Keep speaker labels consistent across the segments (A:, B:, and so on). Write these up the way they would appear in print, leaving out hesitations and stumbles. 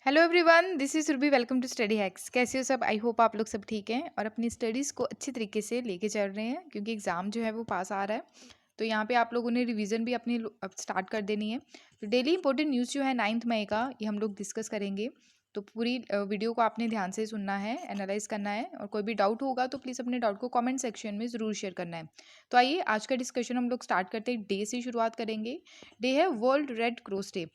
A: Hello everyone, this is Ruby. Welcome to Study Hacks. कैसे हो सब? आई होप आप लोग सब ठीक हैं और अपनी स्टडीज़ को अच्छी तरीके से लेके चल रहे हैं, क्योंकि एग्ज़ाम जो है वो पास आ रहा है। तो यहाँ पे आप लोगों ने रिवीजन भी अपनी अब स्टार्ट कर देनी है। तो डेली इंपॉर्टेंट न्यूज़ जो है 9 मई का, ये हम लोग डिस्कस करेंगे। तो पूरी वीडियो को आपने ध्यान से सुनना है, एनालाइज करना है, और कोई भी डाउट होगा तो प्लीज़ अपने डाउट को कमेंट सेक्शन में ज़रूर शेयर करना है। तो आइए आज का डिस्कशन हम लोग स्टार्ट करते हैं। डे से शुरुआत करेंगे। डे है world red cross day.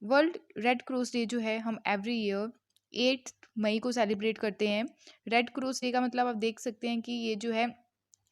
A: World red cross day जो है हम एवरी ईयर 8 मई को सेलिब्रेट करते हैं। रेड क्रॉस डे का मतलब आप देख सकते हैं कि ये जो है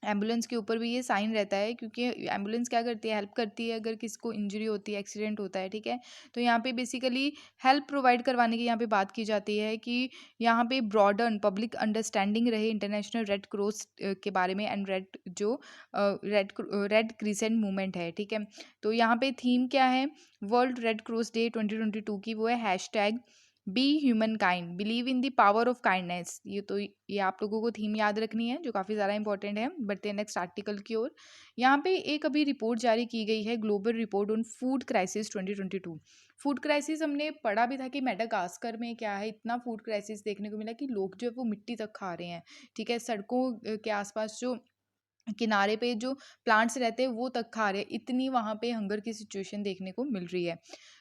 A: एम्बुलेंस के ऊपर भी ये साइन रहता है, क्योंकि एम्बुलेंस क्या करती है, हेल्प करती है अगर किसी को इंजरी होती है, एक्सीडेंट होता है, ठीक है। तो यहाँ पे बेसिकली हेल्प प्रोवाइड करवाने की यहाँ पे बात की जाती है कि यहाँ पे ब्रॉडन पब्लिक अंडरस्टैंडिंग रहे इंटरनेशनल रेड क्रॉस के बारे में, एंड रेड जो रेड क्रिसेंट मूवमेंट है, ठीक है। तो यहाँ पे थीम क्या है वर्ल्ड रेड क्रॉस डे 2022 की? वो है hashtag be human kind, believe in the power of kindness. ये आप लोगों को थीम याद रखनी है, जो काफ़ी ज़्यादा इंपॉर्टेंट है। बढ़ते हैं नेक्स्ट आर्टिकल की ओर। यहाँ पे एक अभी रिपोर्ट जारी की गई है, global report on food crisis 2022। Food crisis हमने पढ़ा भी था कि मेडागास्कर में क्या है, इतना फूड क्राइसिस देखने को मिला कि लोग जो है वो मिट्टी तक खा रहे हैं, ठीक है। सड़कों के आसपास जो किनारे पे जो प्लांट्स रहते हैं वो तक खा रहे हैं, इतनी वहाँ पे हंगर की सिचुएशन देखने को मिल रही है।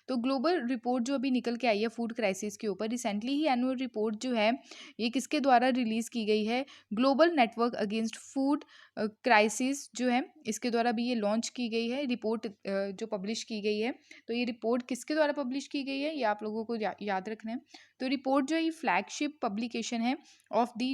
A: तो ग्लोबल रिपोर्ट जो अभी निकल के आई है फूड क्राइसिस के ऊपर, रिसेंटली ही एनुअल रिपोर्ट जो है ये किसके द्वारा रिलीज की गई है? Global network against food crisis जो है इसके द्वारा भी ये लॉन्च की गई है रिपोर्ट, जो पब्लिश की गई है। तो ये रिपोर्ट किसके द्वारा पब्लिश की गई है, ये आप लोगों को याद रखना है। तो रिपोर्ट जो है ये फ्लैगशिप पब्लिकेशन है ऑफ दी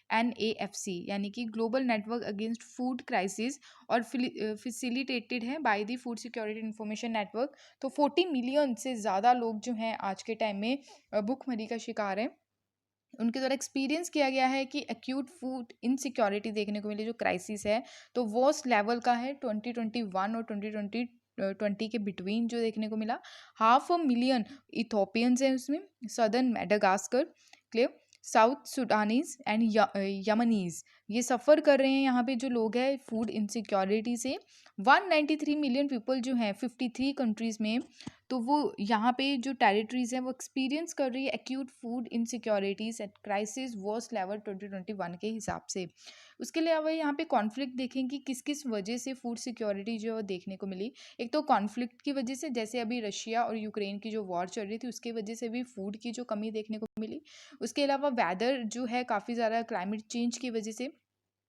A: GNAFC, यानी कि global network against food crisis, और फैसिलिटेटेड है by the food security information network. तो 40 मिलियन से ज़्यादा लोग जो हैं आज के टाइम में भुखमरी का शिकार हैं। उनके द्वारा एक्सपीरियंस किया गया है कि एक्यूट फूड इनसिक्योरिटी देखने को मिली, जो क्राइसिस है तो वर्स्ट लेवल का है 2021 और 2020 के बिटवीन जो देखने को मिला। 500,000 इथोपियंस हैं उसमें, southern Madagascar, clear, South Sudanese and Yemenis ये सफ़र कर रहे हैं। यहाँ पे जो लोग हैं फूड इनसिक्योरिटी से 193 मिलियन पीपल जो हैं 53 कंट्रीज़ में। तो वो यहाँ पे जो टेरिटरीज हैं वो एक्सपीरियंस कर रही है acute food insecurities at crisis worst level 2021 के हिसाब से। उसके अलावा यहाँ पे कॉन्फ्लिक्ट देखें कि किस किस वजह से फूड सिक्योरिटी जो है वो देखने को मिली। एक तो कॉन्फ्लिक्ट की वजह से, जैसे अभी रशिया और यूक्रेन की जो वॉर चल रही थी उसकी वजह से भी फूड की जो कमी देखने को मिली। उसके अलावा वेदर जो है काफ़ी ज़्यादा क्लाइमेट चेंज की वजह से,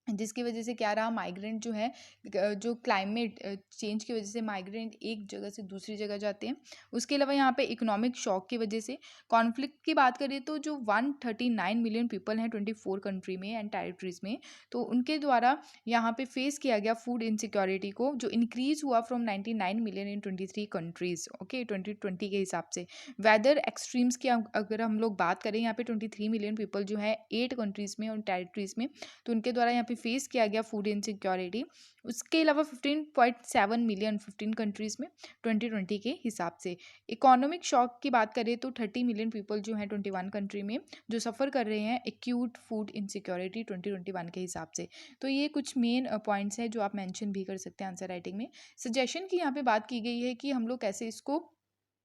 A: जिसकी वजह से क्या रहा, माइग्रेंट जो है जो क्लाइमेट चेंज की वजह से माइग्रेंट एक जगह से दूसरी जगह जाते हैं। उसके अलावा यहाँ पे इकोनॉमिक शॉक की वजह से। कॉन्फ्लिक्ट की बात करें तो जो 139 मिलियन पीपल हैं 24 कंट्री में एंड टेरिटरीज में, तो उनके द्वारा यहाँ पे फेस किया गया फूड इनसिक्योरिटी को, जो इंक्रीज हुआ from 99 million in 23 countries, okay, 2020 के हिसाब से। वेदर एक्सट्रीम्स की अगर हम लोग बात करें, यहाँ पे 23 मिलियन पीपल जो है 8 कंट्रीज में और टेरिटरीज में, तो उनके द्वारा यहाँ पे फेस किया गया फूड इनसिक्योरिटी। उसके अलावा 15.7 मिलियन 15 कंट्रीज़ में 2020 के हिसाब से। इकोनॉमिक शॉक की बात करें तो 30 मिलियन पीपल जो हैं 21 कंट्री में जो सफ़र कर रहे हैं एक्यूट फूड इनसिक्योरिटी 2021 के हिसाब से। तो ये कुछ मेन पॉइंट्स हैं जो आप मेंशन भी कर सकते हैं आंसर राइटिंग में। सजेशन की यहाँ पे बात की गई है कि हम लोग कैसे इसको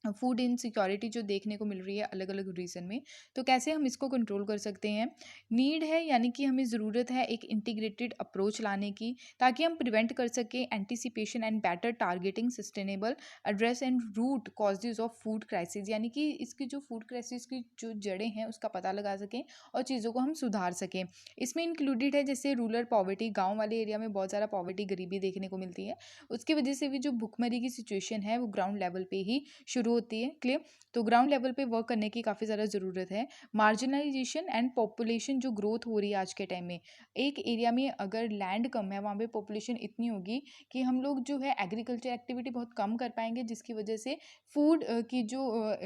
A: फूड इनसिक्योरिटी जो देखने को मिल रही है अलग अलग रीजन में, तो कैसे हम इसको कंट्रोल कर सकते हैं। नीड है, यानी कि हमें ज़रूरत है एक इंटीग्रेटेड अप्रोच लाने की, ताकि हम प्रिवेंट कर सकें anticipation and better targeting sustainable address and root causes of food crisis, यानी कि इसकी जो फूड क्राइसिस की जो जड़ें हैं उसका पता लगा सकें और चीज़ों को हम सुधार सकें। इसमें इंक्लूडेड है जैसे रूरल पॉवर्टी, गाँव वाले एरिया में बहुत ज़्यादा पॉवर्टी गरीबी देखने को मिलती है, उसकी वजह से भी जो भुखमरी की सिचुएशन है वो ग्राउंड लेवल पे ही शुरू होती है, क्लियर। तो ग्राउंड लेवल पे वर्क करने की काफ़ी ज़्यादा ज़रूरत है। मार्जिनलाइजेशन एंड पॉपुलेशन जो ग्रोथ हो रही है आज के टाइम में, एक एरिया में अगर लैंड कम है वहाँ पे पॉपुलेशन इतनी होगी कि हम लोग जो है एग्रीकल्चर एक्टिविटी बहुत कम कर पाएंगे, जिसकी वजह से फूड की जो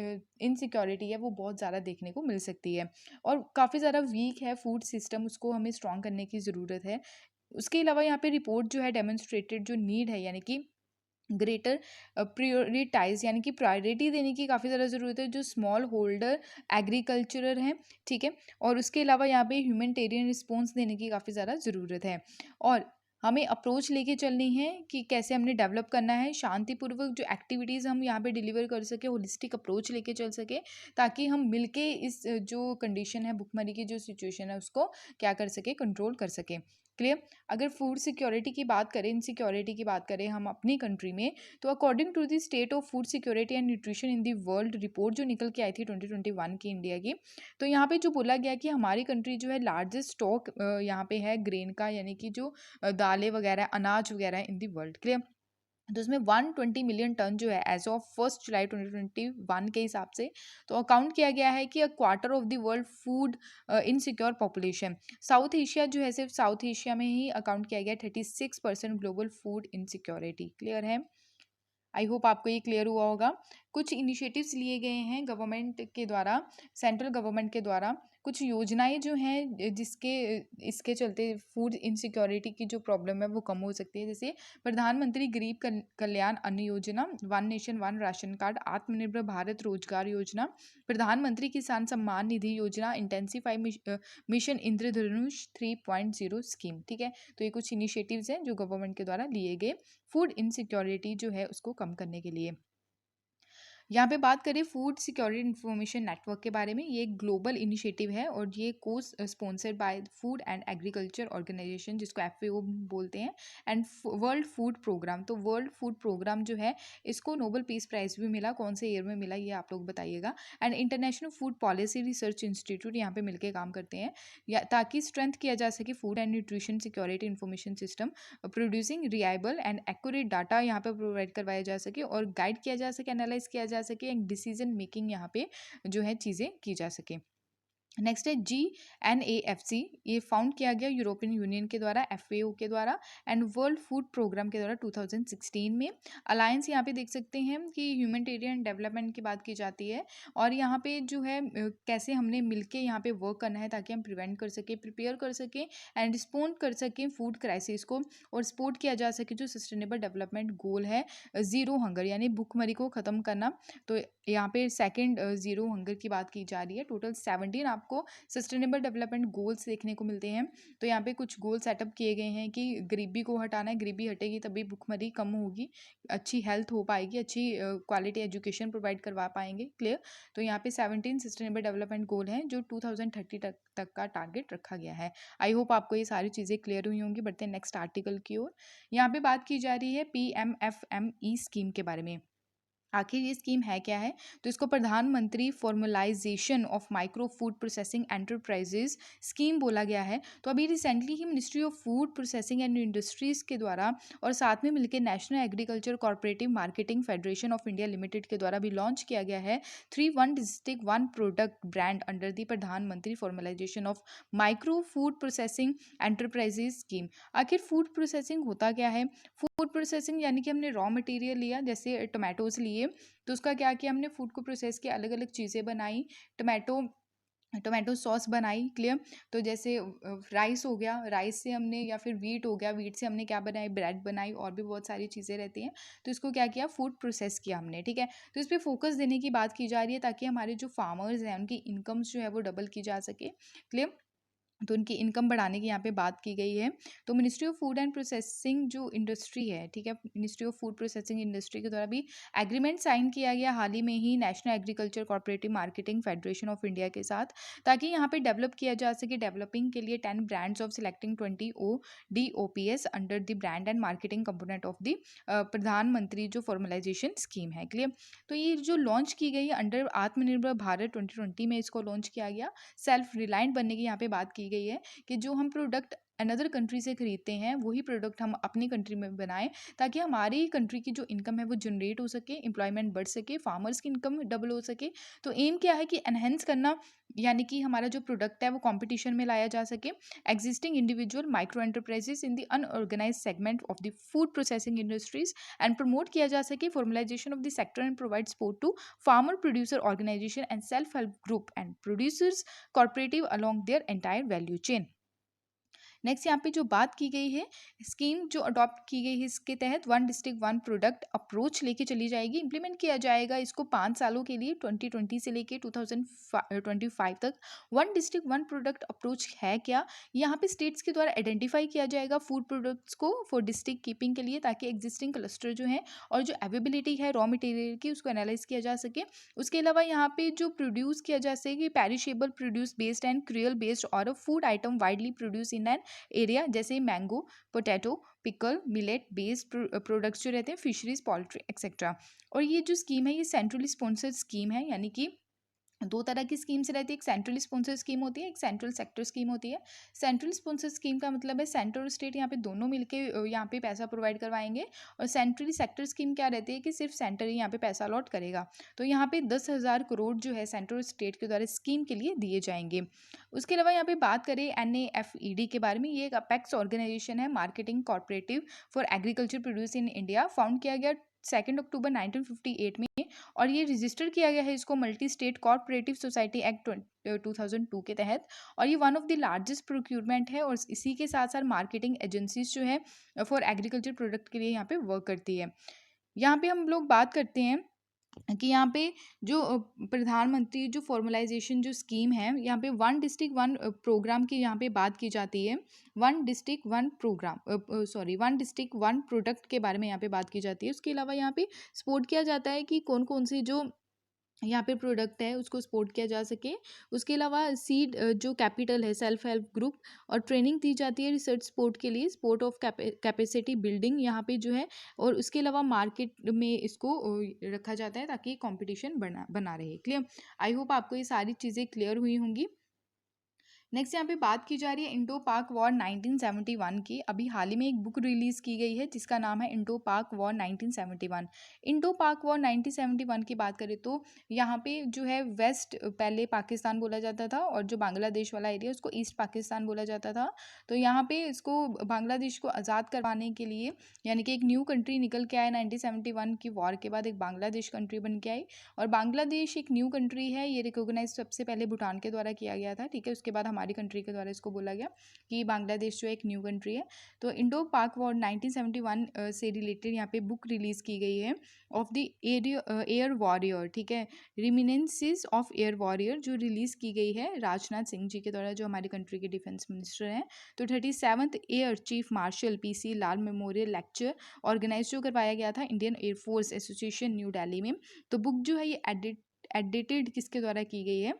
A: इनसिक्योरिटी है वो बहुत ज़्यादा देखने को मिल सकती है, और काफ़ी ज़्यादा वीक है फूड सिस्टम, उसको हमें स्ट्रॉन्ग करने की ज़रूरत है। उसके अलावा यहाँ पे रिपोर्ट जो है डेमोन्स्ट्रेटेड जो नीड है, यानी कि ग्रेटर प्रियोरिटाइज, यानी कि प्रायोरिटी देने की काफ़ी ज़्यादा ज़रूरत है जो स्मॉल होल्डर एग्रीकल्चरर हैं, ठीक है। और उसके अलावा यहाँ पे ह्यूमैनिटेरियन रिस्पॉन्स देने की काफ़ी ज़्यादा ज़रूरत है। और हमें अप्रोच लेके चलनी है कि कैसे हमने डेवलप करना है, शांतिपूर्वक जो एक्टिविटीज़ हम यहाँ पे डिलीवर कर सके, होलिस्टिक अप्रोच लेके चल सके, ताकि हम मिलके इस जो कंडीशन है, भुखमरी की जो सिचुएशन है उसको क्या कर सके, कंट्रोल कर सके। क्लियर? अगर फूड सिक्योरिटी की बात करें, इनसिक्योरिटी की बात करें हम अपनी कंट्री में, तो according to the state of food security and nutrition in the world report जो निकल के आई थी 2021 की इंडिया की, तो यहाँ पे जो बोला गया कि हमारी कंट्री जो है लार्जेस्ट स्टॉक यहाँ पे है ग्रेन का, यानी कि जो दालें वगैरह, अनाज वगैरह इन दी वर्ल्ड। क्लियर? तो उसमें 120 मिलियन टन जो है एज ऑफ 1 जुलाई 2021 के हिसाब से तो अकाउंट किया गया है कि a quarter of the world food insecure population. South Asia जो है, सिर्फ साउथ एशिया में ही अकाउंट किया गया 36% ग्लोबल फूड इनसिक्योरिटी। क्लियर है? आई होप आपको ये क्लियर हुआ होगा। कुछ इनिशिएटिव्स लिए गए हैं गवर्नमेंट के द्वारा, सेंट्रल गवर्नमेंट के द्वारा, कुछ योजनाएं जो हैं जिसके इसके चलते फूड इनसिक्योरिटी की जो प्रॉब्लम है वो कम हो सकती है। जैसे प्रधानमंत्री गरीब कल्याण अन्न योजना, one nation one ration card, आत्मनिर्भर भारत रोजगार योजना, प्रधानमंत्री किसान सम्मान निधि योजना, इंटेंसिफाई मिशन इंद्रधनुष 3.0 स्कीम। ठीक है, तो ये कुछ इनिशिएटिव्स हैं जो गवर्नमेंट के द्वारा लिए गए फूड इनसिक्योरिटी जो है उसको कम करने के लिए। यहाँ पे बात करें फूड सिक्योरिटी इंफॉर्मेशन नेटवर्क के बारे में, ये एक ग्लोबल इनिशिएटिव है और ये को sponsored by food and agriculture organisation, जिसको एफएओ बोलते हैं, एंड वर्ल्ड फूड प्रोग्राम। तो वर्ल्ड फूड प्रोग्राम जो है इसको नोबेल पीस प्राइज भी मिला, कौन से ईयर में मिला ये आप लोग बताइएगा। And international food policy research institute यहाँ पे मिलकर काम करते हैं, या ताकि स्ट्रेंथ किया जा सके food and nutrition security information system, producing reliable and accurate data यहाँ पे प्रोवाइड करवाया जा सके और गाइड किया जा सके, एनालाइज किया जा सके, एंड डिसीजन मेकिंग यहाँ पे जो है चीज़ें की जा सके। नेक्स्ट है GNAFC, ये फाउंड किया गया यूरोपियन यूनियन के द्वारा, FAO के द्वारा एंड वर्ल्ड फूड प्रोग्राम के द्वारा 2016 में। अलायंस यहाँ पे देख सकते हैं कि ह्यूमैनिटेरियन डेवलपमेंट की बात की जाती है और यहाँ पे जो है कैसे हमने मिलके यहाँ पे वर्क करना है ताकि हम प्रिवेंट कर सके, प्रिपेयर कर सके एंड रिस्पॉन्ड कर सकें फूड क्राइसिस को, और सपोर्ट किया जा सके जो सस्टेनेबल डेवलपमेंट गोल है, ज़ीरो हंगर यानी भूखमरी को ख़त्म करना। तो यहाँ पे सेकंड ज़ीरो हंगर की बात की जा रही है। टोटल 17 आपको सस्टेनेबल डेवलपमेंट गोल्स देखने को मिलते हैं। तो यहाँ पे कुछ गोल सेटअप किए गए हैं कि गरीबी को हटाना है, गरीबी हटेगी तभी भूखमरी कम होगी, अच्छी हेल्थ हो पाएगी, अच्छी क्वालिटी एजुकेशन प्रोवाइड करवा पाएंगे। क्लियर? तो यहाँ पे 17 सस्टेनेबल डेवलपमेंट गोल हैं जो 2030 तक का टारगेट रखा गया है। आई होप आपको ये सारी चीज़ें क्लियर हुई होंगी। बढ़ते हैं नेक्स्ट आर्टिकल की ओर। यहाँ पे बात की जा रही है PMFME स्कीम के बारे में। आखिर ये स्कीम है क्या है? तो इसको Pradhanmantri formalisation of micro food processing enterprises scheme बोला गया है। तो अभी रिसेंटली ही ministry of food processing and industries के द्वारा और साथ में मिलकर national agriculture cooperative marketing federation of India limited के द्वारा भी लॉन्च किया गया है 3 1 district 1 product brand under the Pradhanmantri formalisation of micro food processing enterprises scheme. आखिर फूड प्रोसेसिंग होता क्या है? फूड प्रोसेसिंग यानी कि हमने रॉ मटेरियल लिया, जैसे टोमेटोज लिए, तो उसका क्या किया हमने, फूड को प्रोसेस किया, अलग अलग चीज़ें बनाई, टोमेटो टोमेटो सॉस बनाई। क्लियर? तो जैसे राइस हो गया, राइस से हमने, या फिर वीट हो गया, वीट से हमने क्या बनाई, ब्रेड बनाई, और भी बहुत सारी चीज़ें रहती हैं। तो इसको क्या किया, फूड प्रोसेस किया हमने। ठीक है, तो इस पर फोकस देने की बात की जा रही है ताकि हमारे जो फार्मर्स हैं उनकी इनकम्स जो है वो डबल की जा सके। क्लियर? तो उनकी इनकम बढ़ाने की यहाँ पे बात की गई है। तो ministry of food and processing जो इंडस्ट्री है, ठीक है, ministry of food processing industry के द्वारा भी एग्रीमेंट साइन किया गया हाल ही में ही national agriculture cooperative marketing federation of India के साथ, ताकि यहाँ पे डेवलप किया जा सके, डेवलपिंग के लिए 10 brands of selecting 20 ODOPS under the brand and marketing component of the प्रधानमंत्री जो फॉर्मलाइजेशन स्कीम है। क्लियर? तो ये जो लॉन्च की गई है अंडर आत्मनिर्भर भारत 2020 में इसको लॉन्च किया गया। सेल्फ रिलायंट बनने की यहाँ पे बात की गई है कि जो हम प्रोडक्ट अनदर कंट्री से खरीदते हैं वही प्रोडक्ट हम अपनी कंट्री में बनाएं, ताकि हमारी कंट्री की जो इनकम है वो जनरेट हो सके, एम्प्लॉयमेंट बढ़ सके, फार्मर्स की इनकम डबल हो सके। तो एम क्या है कि एनहेंस करना, यानी कि हमारा जो प्रोडक्ट है वो कंपटीशन में लाया जा सके existing individual micro enterprises in the unorganise segment of the food processing industries and promote किया जा सके formalisation of the sector and provide support to farmer producer organisation and self help group and producers cooperative along their entire value chain। Next यहाँ पे जो बात की गई है, स्कीम जो अडॉप्ट की गई है इसके तहत one district one product approach लेके चली जाएगी, इम्प्लीमेंट किया जाएगा इसको 5 सालों के लिए 2020 से लेके 2025 तक। One district one product approach है क्या, यहाँ पे स्टेट्स के द्वारा आइडेंटिफाई किया जाएगा फूड प्रोडक्ट्स को फॉर डिस्ट्रिक्ट कीपिंग के लिए, ताकि एग्जिस्टिंग क्लस्टर जो है और जो अवेबिलिटी है रॉ मटेरियल की उसको एनालाइज किया जा सके। उसके अलावा यहाँ पे जो प्रोड्यूस किया जा सके perishable produce based and cereal based और food item widely produce in an area, जैसे mango, potato, pickle, millet based products जो रहते हैं, फिशरीज, पोल्ट्री एक्सेट्रा। और ये जो स्कीम है ये सेंट्रली स्पॉन्सर्ड स्कीम है, यानी कि दो तरह की स्कीम्स रहती है, एक सेंट्रल स्पॉन्सर स्कीम होती है, एक सेंट्रल सेक्टर स्कीम होती है। सेंट्रल स्पॉन्सर स्कीम का मतलब है सेंटर और स्टेट यहाँ पे दोनों मिलके यहाँ पे पैसा प्रोवाइड करवाएंगे। और सेंट्रली सेक्टर स्कीम क्या रहती है कि सिर्फ सेंटर ही यहाँ पे पैसा अलॉट करेगा। तो यहाँ पे 10,000 करोड़ जो है सेंटर और स्टेट के द्वारा स्कीम के लिए दिए जाएंगे। उसके अलावा यहाँ पे बात करें NAFED के बारे में, ये एक अपेक्स ऑर्गेनाइजेशन है, marketing corporative for agriculture produce in India, found किया गया 2 अक्टूबर 1958 में। और ये रजिस्टर किया गया है इसको multi state corporative society act 2002 के तहत। और ये one of the largest procurement है, और इसी के साथ साथ मार्केटिंग एजेंसीज जो है फॉर एग्रीकल्चर प्रोडक्ट के लिए यहाँ पे वर्क करती है। यहाँ पे हम लोग बात करते हैं कि यहाँ पे जो प्रधानमंत्री जो फॉर्मलाइजेशन जो स्कीम है, यहाँ पे वन डिस्ट्रिक्ट वन प्रोग्राम की यहाँ पे बात की जाती है। One district one programme sorry one district one product के बारे में यहाँ पे बात की जाती है। उसके अलावा यहाँ पे सपोर्ट किया जाता है कि कौन कौन से जो यहाँ पे प्रोडक्ट है उसको सपोर्ट किया जा सके। उसके अलावा सीड जो कैपिटल है, सेल्फ हेल्प ग्रुप और ट्रेनिंग दी जाती है रिसर्च सपोर्ट के लिए, सपोर्ट ऑफ कैपेसिटी बिल्डिंग यहाँ पे जो है। और उसके अलावा मार्केट में इसको रखा जाता है ताकि कंपटीशन बना बना रहे। क्लियर, आई होप आपको ये सारी चीज़ें क्लियर हुई होंगी। नेक्स्ट यहाँ पे बात की जा रही है इंडो पाक वॉर 1971 की। अभी हाल ही में एक बुक रिलीज की गई है जिसका नाम है इंडो पाक वॉर 1971। इंडो पाक वॉर 1971 की बात करें तो यहाँ पे जो है वेस्ट पहले पाकिस्तान बोला जाता था, और जो बांग्लादेश वाला एरिया उसको ईस्ट पाकिस्तान बोला जाता था। तो यहाँ पे इसको बांग्लादेश को आज़ाद करवाने के लिए, यानी कि एक न्यू कंट्री निकल के आया 1971 की वॉर के बाद, एक बांग्लादेश कंट्री बन के आई। और बांग्लादेश एक न्यू कंट्री है, ये रिकॉग्नाइज सबसे पहले भूटान के द्वारा किया गया था, ठीक है। उसके बाद हमारी कंट्री के द्वारा इसको बोला गया कि बांग्लादेश जो एक न्यू कंट्री है। तो इंडो पाक वॉर 1971 से रिलेटेड यहाँ पे बुक रिलीज की गई है ऑफ द एयर वॉरियर, ठीक है, रिमिनेंसेस ऑफ एयर वॉरियर, जो रिलीज की गई है राजनाथ सिंह जी के द्वारा, जो हमारी कंट्री के डिफेंस मिनिस्टर हैं। तो 37th air chief marshal PC लाल मेमोरियल लेक्चर ऑर्गेनाइज जो करवाया गया था Indian air force association new Delhi में। तो बुक जो है ये एडिटेड किसके द्वारा की गई है,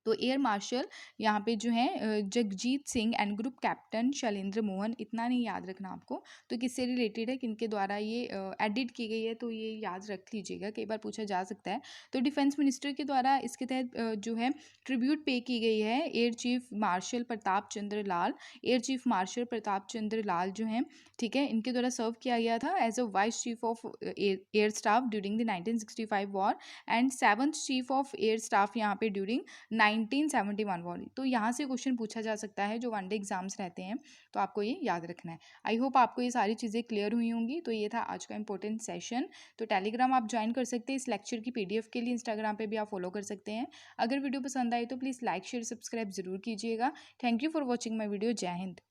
A: तो एयर मार्शल यहाँ पे जो है Jagjit Singh and group captain Shailendra Mohan, इतना नहीं याद रखना आपको। तो किससे रिलेटेड है, किनके द्वारा ये एडिट की गई है, तो ये याद रख लीजिएगा, कई बार पूछा जा सकता है। तो डिफेंस मिनिस्टर के द्वारा इसके तहत जो है ट्रिब्यूट पे की गई है air chief marshal Pratap Chandra लाल। Air chief marshal Pratap Chandra लाल जो हैं, ठीक है, इनके द्वारा सर्व किया गया था as a vice chief of air staff during the 1965 war and 7th chief of air staff यहाँ पे ड्यूरिंग 1971 वॉर। तो यहाँ से क्वेश्चन पूछा जा सकता है जो वनडे एग्जाम्स रहते हैं, तो आपको ये याद रखना है। आई होप आपको ये सारी चीज़ें क्लियर हुई होंगी। तो ये था आज का इंपॉर्टेंट सेशन। तो टेलीग्राम आप ज्वाइन कर सकते हैं इस लेक्चर की PDF के लिए, इंस्टाग्राम पे भी आप फॉलो कर सकते हैं। अगर वीडियो पसंद आई तो प्लीज़ लाइक शेयर सब्सक्राइब जरूर कीजिएगा। Thank you for watching my video. जय हिंद।